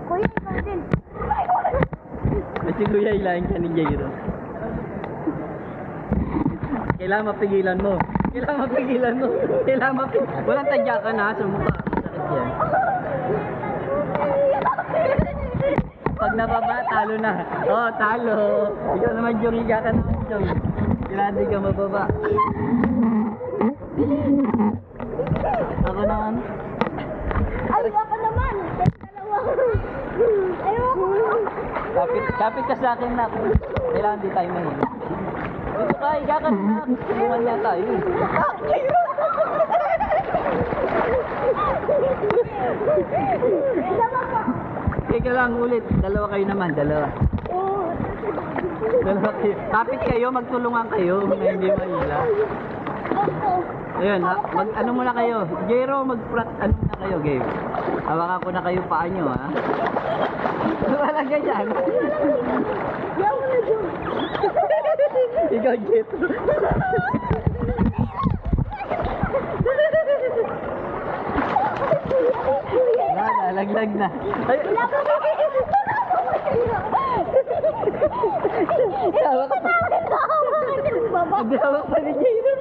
Kuya, ikaw din. Kasi kuya, ilahin ka ni Jairo. Kailangan mapigilan mo. Kailangan mapigilan mo. Kailangan mapigilan. Walang tadyakan ha sa mukha. Masakit yan. Pag nababa, talo na. Oh, talo. Ikaw naman, Jong. Higa ka naman, Jong. Kailangan di ka mababa. Ako naman. Ay, ako naman. Dalawa. Ayoko. Kapit ka sa akin na. Kailangan di tayo mahilig. Dito ka, higa ka na. Tulungan niya tayo. Teka lang ulit. Dalawa kayo naman. Dalawa kayo. Kapit kayo, magtulungan kayo. Hindi mahila. Ayun, ano muna kayo? Jero, ano muna kayo, game? Hawakan ko na kayo paa nyo, ha? Wala ganyan. Yaw mo na, Jom. Ikaw, Jero. Laglag na. Ay, hawak pa. Hindi, hawak pa ni Jero.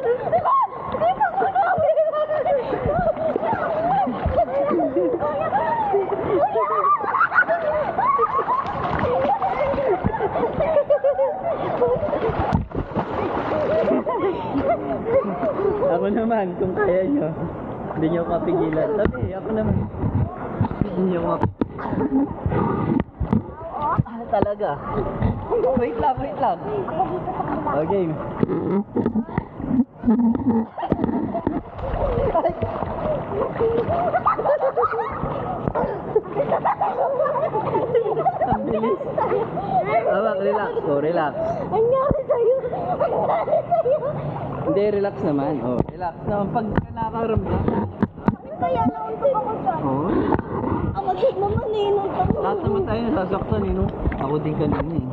Ako naman, kung kaya nyo, hindi nyo kapigilan. Sabi, ako naman. Hindi nyo kapigilan. Talaga. Wait lang. Okay. Ang bilis. Awak, relax. Oh, relax. Anyari sa'yo. Hindi, relax naman. Oh, relax naman. Pag nakaramdam. Kaya nauntok ako dyan. Oh. Ang mag-hit naman eh. Nauntok Lahat naman tayo nasasaktan eh, no? Ako din kanina eh.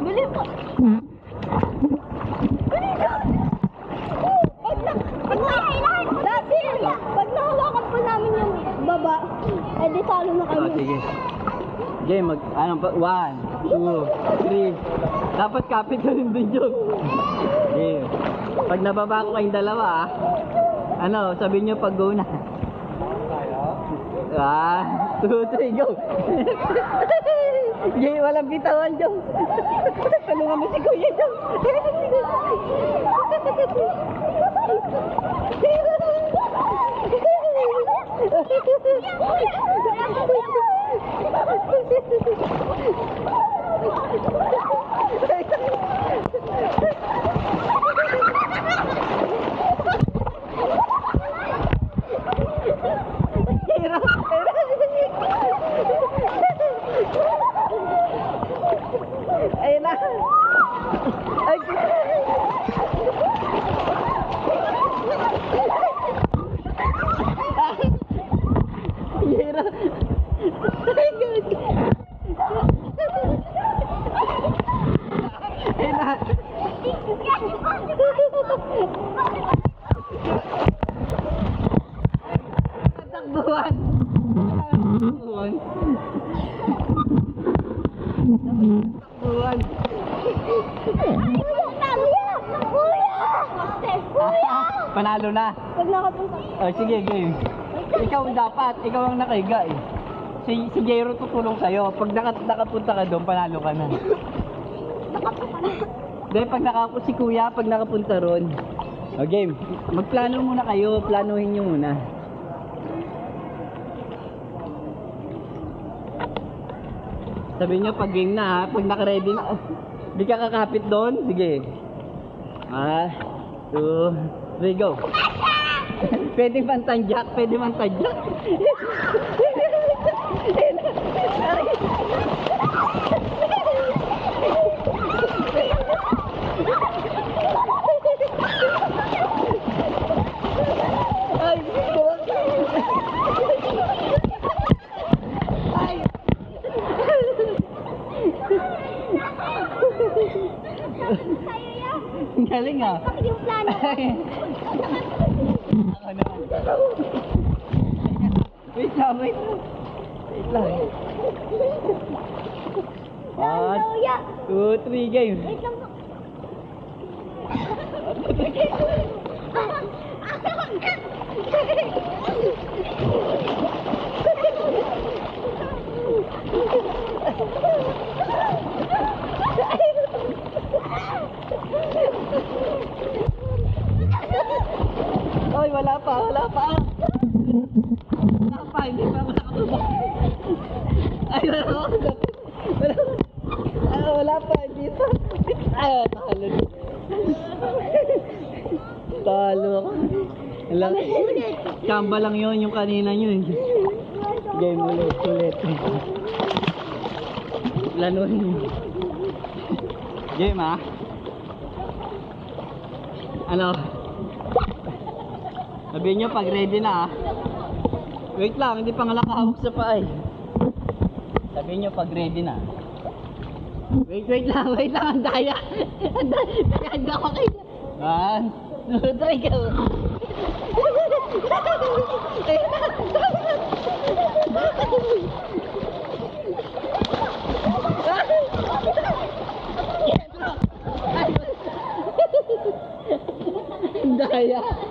Bili pa. Pag nahawakan po namin yung baba, edi talo na Oh, kami. sige. Game, ano pa? 1, 2, 3. Dapat kapit ka rin dun, Jog. Game. Pag nababa ko kayong dalawa, ano, sabihin nyo pag go na. 1, 2, 3, go! Game, walang bitawan, Jog. Tulungan mo si Kuya, Jog. Ayun na. Ay, Hira. Ay, God. Ayun na. Takbuhan. Takbuhan. Takbuhan. Panalo na. Pag nakapunta. Oh, sige, game. Ikaw dapat, ikaw ang nakahiga eh. Si Jero tutulong sa'yo. Pag nakapunta ka doon, panalo ka na. Dahil pag si Kuya, pag nakapunta ron. O game, magplano muna kayo, planuhin nyo muna. Sabihin nyo pag game na ha, pag naka-ready na. Di ka kakapit doon? Sige. 1, 2, 3, go. Pwede man tanjak, pwede man tanjak. Ay, ang galing ah. Bakit yung plano? Ako naman. Wait lang, wait lang. Wait lang. Yan, kuya. 2, 3, game. Wait lang po. Oy, wala pa, wala pa. Wala pa, hindi pa makakatubak. Ay, wala pa. Wala pa. Ah, wala pa, hindi pa. Ah, talo. Talo ako. Wala. Kamba lang yun, yung kanina yun. Game ulit, ulit. Lanuhin. Game ah. Ano? Sabihin nyo pag ready na ah. Wait lang, hindi pa nga nakahawak sa paa eh. Sabihin nyo pag ready na. Wait lang, ang daya. Ang daya, ang daya ko kayo. 1, 2, 3, go.